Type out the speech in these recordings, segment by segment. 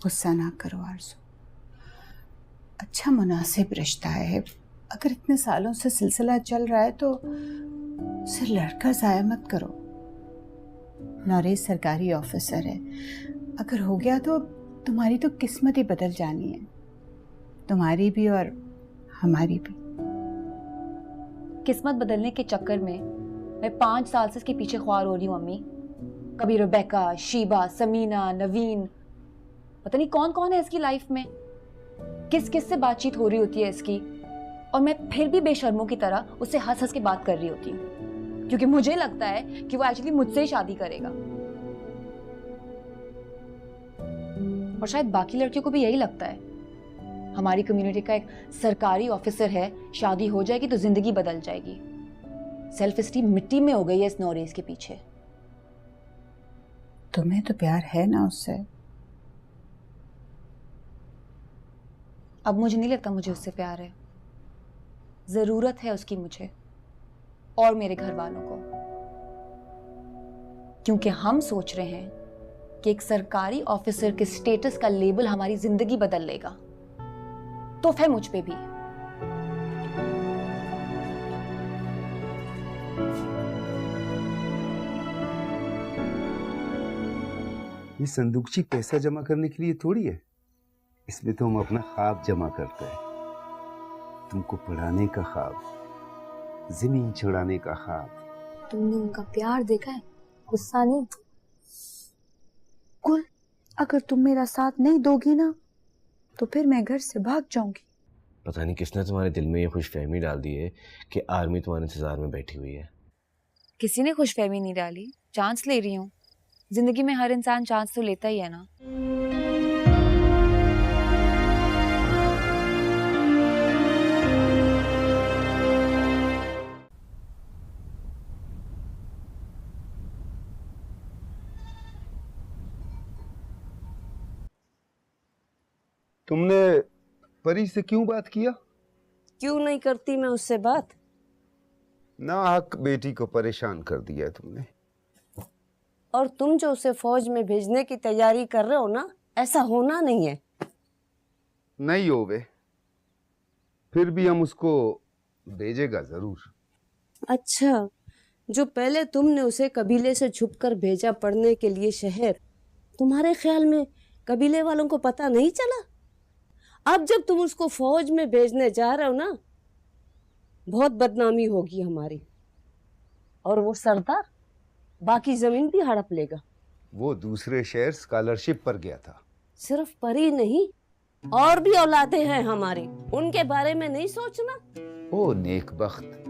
गुस्सा ना करो आरज़ू। अच्छा मुनासिब रिश्ता है, अगर इतने सालों से सिलसिला चल रहा है तो उसे लड़कर ज़ाया मत करो। नौरेज़ सरकारी ऑफिसर है, अगर हो गया तो तुम्हारी तो किस्मत ही बदल जानी है, तुम्हारी भी और हमारी भी। किस्मत बदलने के चक्कर में मैं 5 साल से इसके पीछे ख्वार हो रही हूँ अम्मी। कभी रेबेका, शीबा, समीना, नवीन, पता नहीं कौन कौन है इसकी लाइफ में, किस किस से बातचीत हो रही होती है इसकी, और मैं फिर भी बेशर्मों की तरह उससे हंस हंस के बात कर रही होती हूँ, क्योंकि मुझे लगता है कि वो एक्चुअली मुझसे ही शादी करेगा। और शायद बाकी लड़कियों को भी यही लगता है। हमारी कम्युनिटी का एक सरकारी ऑफिसर है, शादी हो जाएगी तो जिंदगी बदल जाएगी। सेल्फ एस्टीम मिट्टी में हो गई है इस नौरेज के पीछे। तुम्हें तो प्यार है ना उससे? अब मुझे नहीं लगता मुझे उससे प्यार है, जरूरत है उसकी मुझे और मेरे घर वालों को, क्योंकि हम सोच रहे हैं कि एक सरकारी ऑफिसर के स्टेटस का लेबल हमारी जिंदगी बदल लेगा। तो फिर मुझ पे भी। ये संदूकची पैसा जमा करने के लिए थोड़ी है, इसमें तो हम अपना ख्वाब जमा करते हैं। तुमको पढ़ाने का ख्वाब, जमीन छुड़ाने का ख्वाब। तुमने उनका प्यार देखा है, गुस्सा नहीं। कुल, अगर तुम मेरा साथ नहीं दोगी ना तो फिर मैं घर से भाग जाऊंगी। पता नहीं किसने तुम्हारे दिल में ये खुशफहमी डाल दी है कि आर्मी तुम्हारे इंतजार में बैठी हुई है। किसी ने खुशफहमी नहीं डाली, चांस ले रही हूँ। जिंदगी में हर इंसान चांस तो लेता ही है ना। तुमने परी से क्यों बात किया? क्यों नहीं करती मैं उससे बात? ना हक बेटी को परेशान कर दिया है तुमने। और तुम जो उसे फौज में भेजने की तैयारी कर रहे हो ना, ऐसा होना नहीं है। नहीं होवे, फिर भी हम उसको भेजेगा जरूर। अच्छा, जो पहले तुमने उसे कबीले से छुपकर भेजा पढ़ने के लिए शहर, तुम्हारे ख्याल में कबीले वालों को पता नहीं चला? अब जब तुम उसको फौज में भेजने जा रहे हो ना, बहुत बदनामी होगी हमारी। और वो सरदार बाकी जमीन भी हड़प लेगा। वो दूसरे शहर स्कॉलरशिप पर गया था। सिर्फ परी नहीं, और भी औलादे हैं हमारी, उनके बारे में नहीं सोचना? ओ नेकबख्त,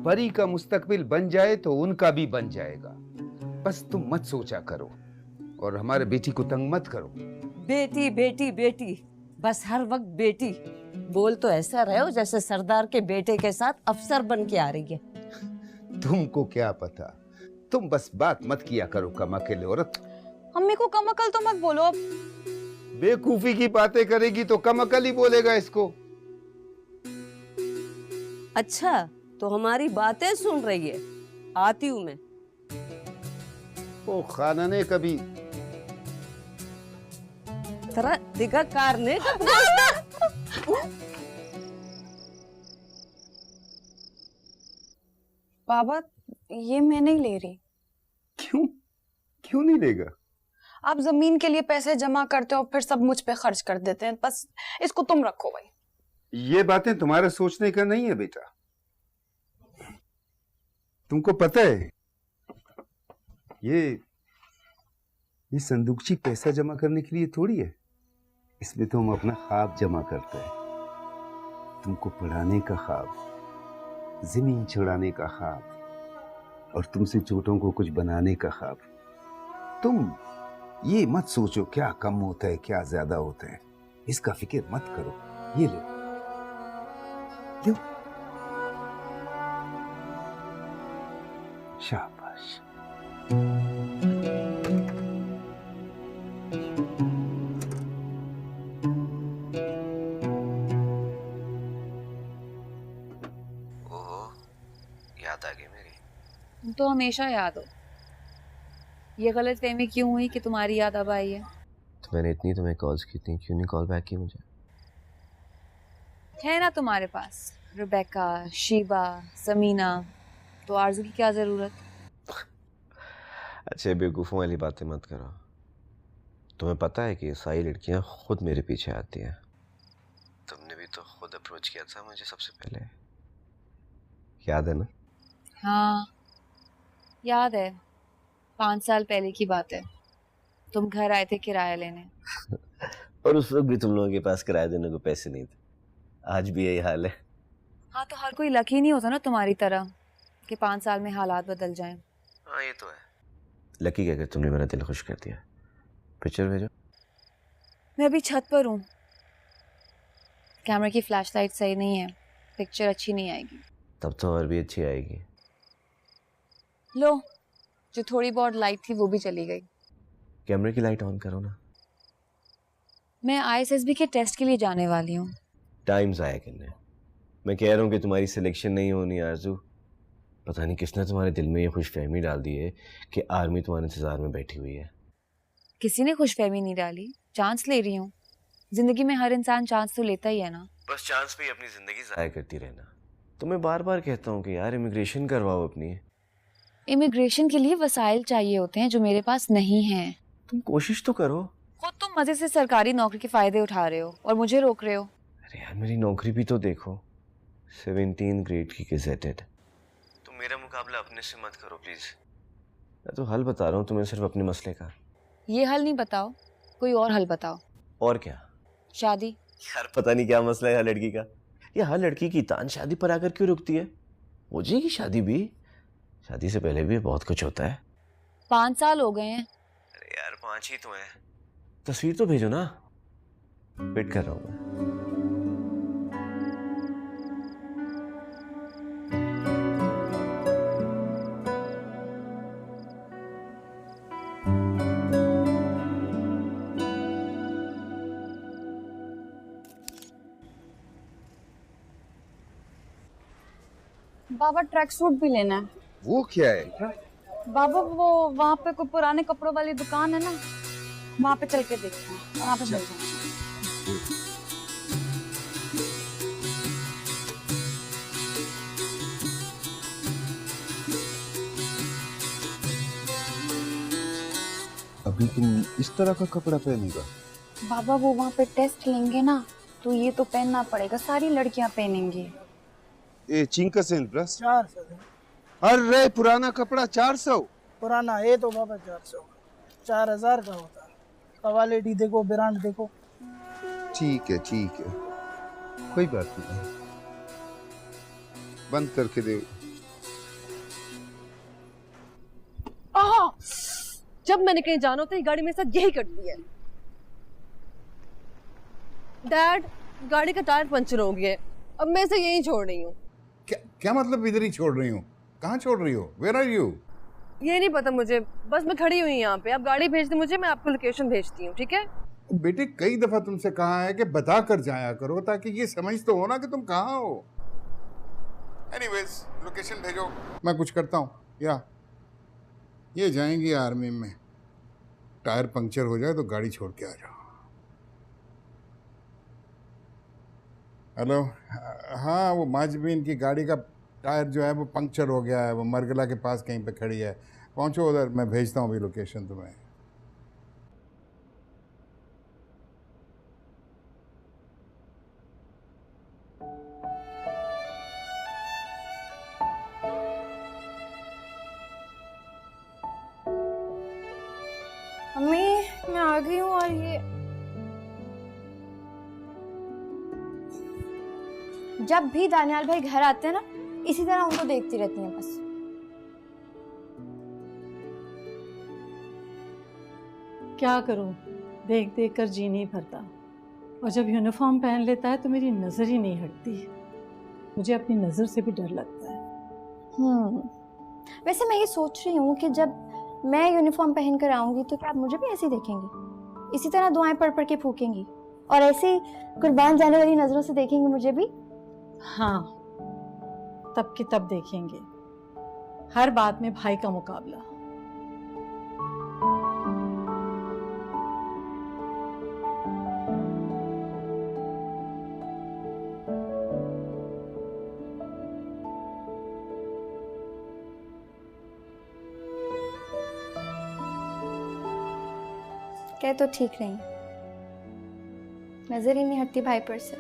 परी का मुस्तकबिल बन जाए तो उनका भी बन जाएगा। बस तुम मत सोचा करो और हमारे बेटी को तंग मत करो। बेटी बेटी बेटी, बस हर वक्त बेटी। बोल तो ऐसा रहे हो जैसे सरदार के बेटे के साथ अफसर बन के आ रही है। तुमको क्या पता, तुम बस बात मत किया करो कमाकल औरत। अम्मी को कमअकल तो मत बोलो अब। बेवकूफी की बातें करेगी तो कमाकल ही बोलेगा इसको। अच्छा, तो हमारी बातें सुन रही है। आती हूँ मैं। ओ खाना ने कभी तरह दिखा कारने का बाबा, ये मैं नहीं ले रही। क्यों क्यों नहीं लेगा? आप जमीन के लिए पैसे जमा करते हो फिर सब मुझ पे खर्च कर देते हैं, बस इसको तुम रखो भाई। ये बातें तुम्हारे सोचने का नहीं है बेटा। तुमको पता है ये संदूकची पैसा जमा करने के लिए थोड़ी है, इसमें तो हम अपना ख्वाब जमा करते हैं। तुमको पढ़ाने का ख्वाब, जमीन छुड़ाने का ख्वाब, और तुमसे छोटों को कुछ बनाने का ख्वाब। तुम ये मत सोचो क्या कम होता है क्या ज्यादा होता है, इसका फिक्र मत करो। ये लो, लो। शाबाश। याद आ गई मेरी। तो हमेशा याद हो। ये गलतफहमी क्यों हुई कि तुम्हारी याद अब आई है? तो मैंने इतनी तुम्हें कॉल्स की थी, क्यों नहीं कॉल बैक की मुझे? है ना तुम्हारे पास रुबेका, शीबा, समीना, तो आरजू की क्या जरूरत? अच्छे बेवकूफ़ों वाली बातें मत करो। तुम्हें पता है कि ये सारी लड़कियां खुद मेरे पीछे आती हैं। तुमने भी तो खुद अप्रोच किया था मुझे सबसे पहले, याद है ना? हाँ याद है, 5 साल पहले की बात है। तुम घर आए थे किराया लेने। और उस वक्त भी तुम लोगों के पास किराया देने को पैसे नहीं थे। आज भी यही हाल है। हाँ तो हर कोई लकी नहीं होता ना तुम्हारी तरह कि 5 साल में हालात बदल जाएं। हाँ ये तो है। लकी क्या कर तुमने मेरा दिल खुश कर दिया। पिक्चर भेजो। मैं अभी छत पर हूँ, कैमरे की फ्लैशलाइट सही नहीं है, पिक्चर अच्छी नहीं आएगी। तब तो और भी अच्छी आएगी। लो, जो थोड़ी बहुत लाइट थी वो भी चली गई। कैमरे की लाइट ऑन करो ना। मैं आईएसएसबी के टेस्ट के लिए जाने वाली हूँ। टाइम ज़ाया करने। मैं कह रहा हूँ कि तुम्हारी सिलेक्शन नहीं होनी आरजू। पता नहीं किसने तुम्हारे दिल में ये खुशफहमी डाल दी है कि आर्मी तुम्हारे इंतजार में बैठी हुई है। किसी ने खुशफहमी नहीं डाली, चांस ले रही हूँ। जिंदगी में हर इंसान चांस तो लेता ही है ना। बस चांस पे ही अपनी जिंदगी ज़ाया करती रहना। तो मैं बार बार कहता हूँ कि यार इमिग्रेशन करवाओ अपनी। इमिग्रेशन के लिए वसाइल चाहिए होते हैं जो मेरे पास नहीं हैं। तुम कोशिश तो करो। खुद तुम मजे से सरकारी नौकरी के फायदे उठा रहे हो और मुझे रोक रहे हो। अरे यार मेरी नौकरी भी तो देखो, 17 ग्रेड की गेजेटेड। तुम मेरा मुकाबला अपने से मत करो प्लीज। मैं तो हल बता रहा हूँ तुम्हें, सिर्फ अपने मसले का। ये हल नहीं बताओ, कोई और हल बताओ। और क्या? शादी। यार पता नहीं क्या मसला है हर लड़की का। ये हर लड़की की तान शादी पर आकर क्यों रुकती है? हो जाएगी शादी भी। शादी से पहले भी बहुत कुछ होता है। 5 साल हो गए हैं। अरे यार 5 ही तो हैं। तस्वीर तो भेजो ना, वेट कर रहा हूँ मैं। बाबा ट्रैक सूट भी लेना है। वो क्या है? बाबा वो वहाँ पे कोई पुराने कपड़ों वाली दुकान है ना, वहाँ पे चल के देखते हैं, वहाँ पे मिल जाएगा। अभी तुम इस तरह का कपड़ा पहनेगा? बाबा वो वहाँ पे टेस्ट लेंगे ना, तो ये तो पहनना पड़ेगा, सारी लड़कियाँ पहनेंगी। ए चिंकसेन ब्रस। 400 अरे पुराना कपड़ा 400? पुराना है तो बाबा 400 4000 का होता है। क्वालिटी देखो, ब्रांड देखो। ठीक है कोई बात नहीं, बंद करके दे। जब मैंने कहीं जाना होता है गाड़ी मेरे साथ यही करती है। डैड, गाड़ी का टायर पंचर हो गया है, अब मैं इसे यहीं छोड़ रही हूँ। क्या मतलब इधर ही छोड़ रही हूँ? कहाँ छोड़ रही हो? Where are you? ये नहीं पता मुझे, बस मैं खड़ी हुई यहाँ पे। आप गाड़ी भेज दे मुझे, मैं आपको लोकेशन भेजती हूँ, ठीक है? बेटे कई दफा तुमसे कहा है कि बता कर जाया करो ताकि ये समझ तो हो ना कि तुम कहाँ हो। एनीवेज लोकेशन भेजो, मैं कुछ करता हूँ। या ये जाएंगी आर्मी में, टायर पंक्चर हो जाए तो गाड़ी छोड़ के आ जाओ। हेलो, हाँ वो माजबीन की गाड़ी का टायर जो है वो पंक्चर हो गया है, वो मरगला के पास कहीं पे खड़ी है। पहुंचो उधर, मैं भेजता हूँ अभी लोकेशन तुम्हें। मम्मी मैं आ गई हूँ, और ये जब भी दानियाल भाई घर आते हैं ना, इसी तरह उनको देखती रहती हैं बस। क्या करूं, देख देख कर जी नहीं भरता, और जब यूनिफॉर्म पहन लेता है तो मेरी नज़र ही नहीं हटती। मुझे अपनी नज़र से भी डर लगता है। वैसे मैं ये सोच रही हूँ कि जब मैं यूनिफॉर्म पहन कर आऊंगी तो क्या आप मुझे भी ऐसे ही देखेंगी, इसी तरह दुआएं पढ़ पढ़ के फूकेंगी, और ऐसे ही कुर्बान जाने वाली नजरों से देखेंगी मुझे भी? हाँ, तब की तब देखेंगे, हर बात में भाई का मुकाबला। कह तो ठीक रही, नजर ही नहीं हटती भाई पर से।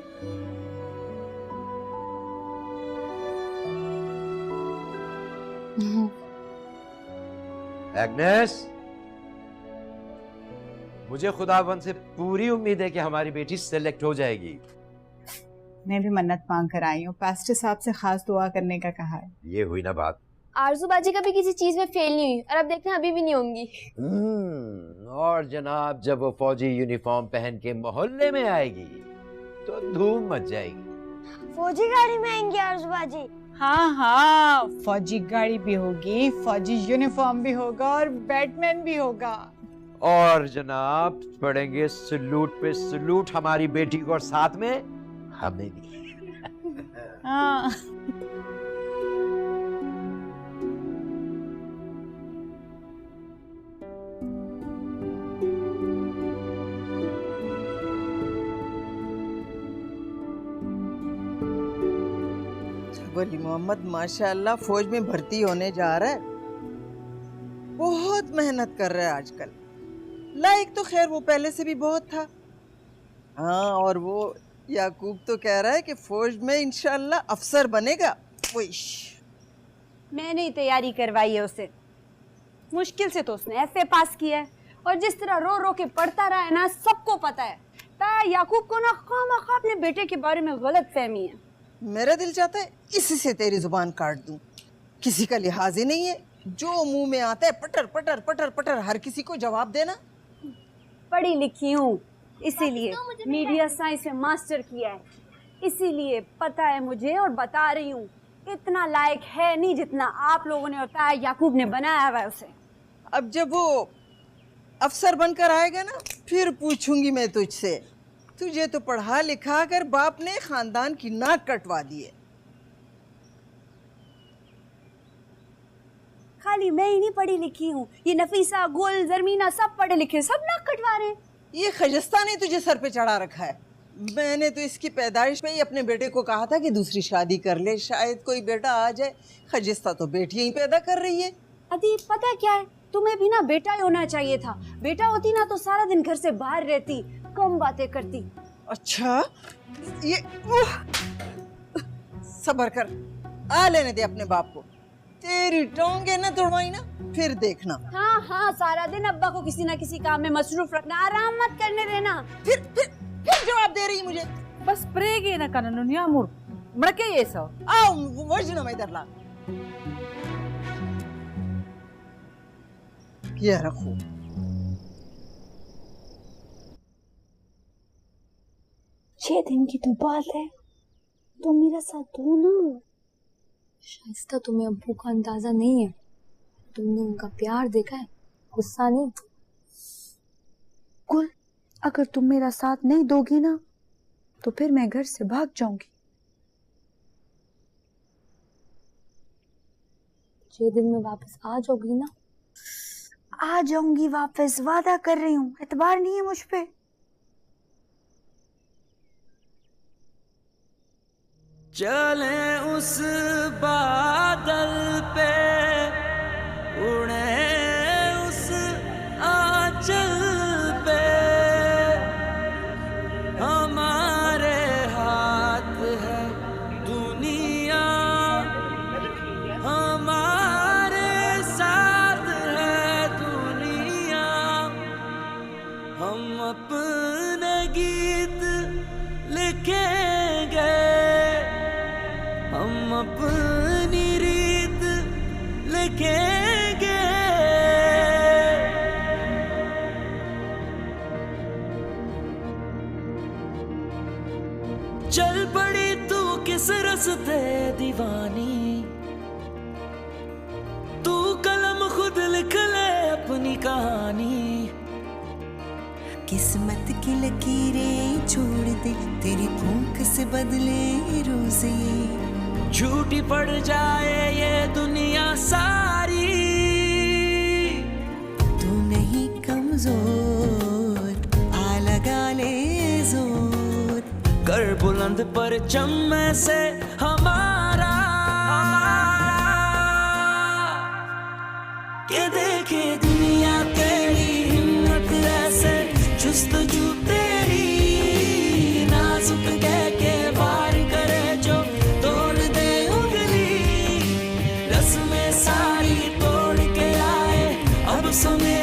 एग्नेस, मुझे खुदावन से पूरी उम्मीद है कि हमारी बेटी सेलेक्ट हो जाएगी। मैं भी मन्नत मांग कर आई हूँ, पास्टर साहब से खास दुआ करने का कहा है। ये हुई ना बात। आरजूबाजी कभी किसी चीज में फेल नहीं हुई और अब देखना अभी भी नहीं होंगी। और जनाब, जब वो फौजी यूनिफॉर्म पहन के मोहल्ले में आएगी तो धूम मच जाएगी। फौजी गाड़ी में आएंगे आरजूबाजी? हाँ हाँ, फौजी गाड़ी भी होगी, फौजी यूनिफॉर्म भी होगा और बैटमैन भी होगा। और जनाब, पढ़ेंगे सलूट पे सलूट हमारी बेटी को और साथ में हमें भी। हाँ। वली मोहम्मद माशाअल्लाह फौज में भर्ती होने जा रहा है, बहुत मेहनत कर रहा है आजकल। लायक तो खैर वो पहले से भी बहुत था। हाँ, और वो याकूब तो कह रहा है कि फौज में इंशाअल्लाह अफसर बनेगा। मैंने ही तैयारी करवाई है उसे, मुश्किल से तो उसने एफए पास किया है, और जिस तरह रो रो के पढ़ता रहा है ना, सबको पता है। ताया याकूब को ना खामखा अपने बेटे के बारे में गलत फहमी है। मेरा दिल चाहता है इसी से तेरी जुबान काट दूं। किसी का लिहाज ही नहीं है, जो मुंह में आता है पटर पटर पटर पटर हर किसी को जवाब देना। पढ़ी लिखी हूँ, इसीलिए मीडिया साइंस में मास्टर किया है, इसीलिए पता है मुझे और बता रही हूँ। इतना लायक है नहीं जितना आप लोगों ने और ताया याकूब ने बनाया हुआ है उसे। अब जब वो अफसर बनकर आएगा ना, फिर पूछूंगी मैं तुझसे। तुझे तो पढ़ा लिखा कर बाप ने खानदान की नाक कटवा दी है। खाली मैं ही नहीं पढ़ी लिखी हूँ, ये नफीसा, गुल, जरमीना सब पढ़े लिखे, सब नाक कटवा रहे हैं। ये खजस्ता ने तुझे सर पे चढ़ा रखा है। मैंने तो इसकी पैदाइश पे ही अपने बेटे को कहा था कि दूसरी शादी कर ले, शायद कोई बेटा आ जाए। खजस्ता तो बेटियां ही पैदा कर रही है। अदी पता क्या है, तुम्हें भी ना बेटा ही होना चाहिए था। बेटा होती ना तो सारा दिन घर से बाहर रहती, कम बातें करती। अच्छा, ये सब्र कर, आ लेने दे अपने बाप को। तेरी टोंगे ना तोड़वाई ना, फिर देखना। हाँ हाँ, सारा दिन अब्बा को किसी ना किसी काम में मसरूफ रखना, आराम मत करने देना। फिर जवाब दे रही मुझे। बस प्रेगे ना कननुनिया मुर मड़के ये सब आओ वर्जना में इधर ला। ये रखो। छह दिन की तो बात है, तुम मेरा साथ दो ना। शाइस्ता, तुम्हें अब्बू का अंदाजा नहीं है। तुमने उनका प्यार देखा है, गुस्सा नहीं। कुल, अगर तुम मेरा साथ नहीं दोगी ना तो फिर मैं घर से भाग जाऊंगी। 6 दिन में वापस आ जाओगी ना? आ जाऊंगी वापस, वादा कर रही हूँ। एतबार नहीं है मुझ पे? चले उस बादल पे, उड़े उस आंचल पे, हमारे हाथ है दुनिया, हमारे साथ है दुनिया। हम अपने गीत लिखेंगे, हम अपनी रीत लिखेंगे। चल पड़ी तू किस रस्ते दीवानी, तू कलम खुद लिख ले अपनी कहानी। किस्मत की लकीरें छोड़ दे, तेरी भूख से बदले रोज़े। झूठी पड़ जाए ये दुनिया सारी, तू नहीं कमजोर, आ लगा ले जोर। कर बुलंद परचम में से हमारा, के देखे दुनिया तेरी हिम्मत ऐसे।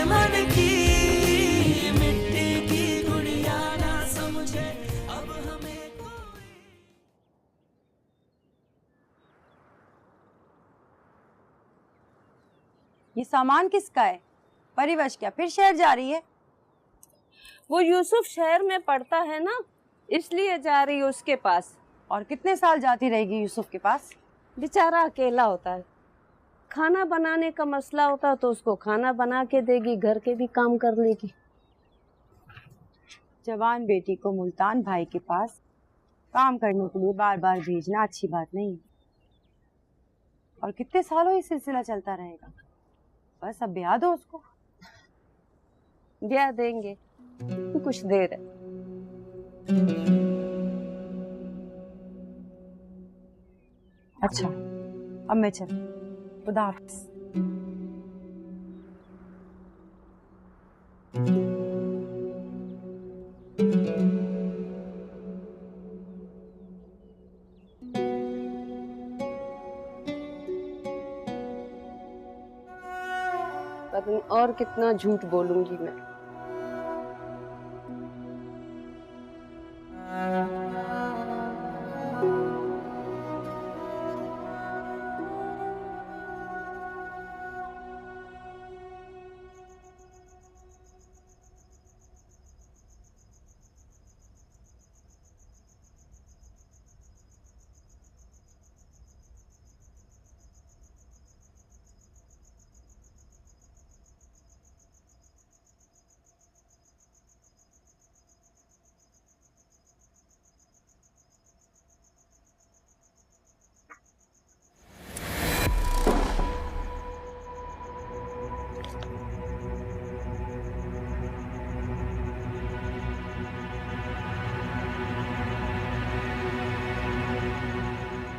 मन की मिट्टी की गुड़िया ना समझे अब हमें। ये सामान किसका है? परिवश क्या फिर शहर जा रही है? वो यूसुफ शहर में पढ़ता है ना, इसलिए जा रही है उसके पास। और कितने साल जाती रहेगी यूसुफ के पास? बेचारा अकेला होता है, खाना बनाने का मसला होता तो उसको खाना बना के देगी, घर के भी काम कर लेगी। जवान बेटी को मुल्तान भाई के पास काम करने के लिए बार बार भेजना अच्छी बात नहीं। और कितने सालों ये सिलसिला चलता रहेगा? बस अब ब्याह दो उसको। ब्याह देंगे, कुछ देर है। अच्छा, अब मैं चल। खुदा हाफिज। पता नहीं और कितना झूठ बोलूंगी मैं।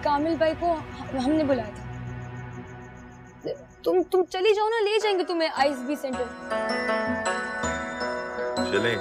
कामिल भाई को हमने बुलाया था। तुम चली जाओ ना, ले जाएंगे तुम्हें आईएसबी सेंटर। चले।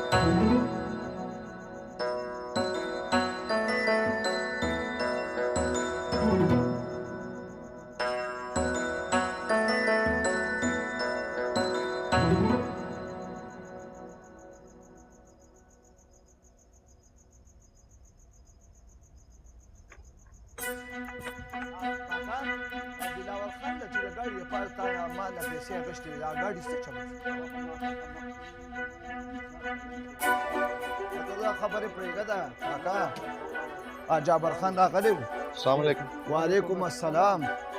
खबर पड़ेगा था काका जाबर खान रागले अस्सलाम वालेकुम। वालेकुम अस्सलाम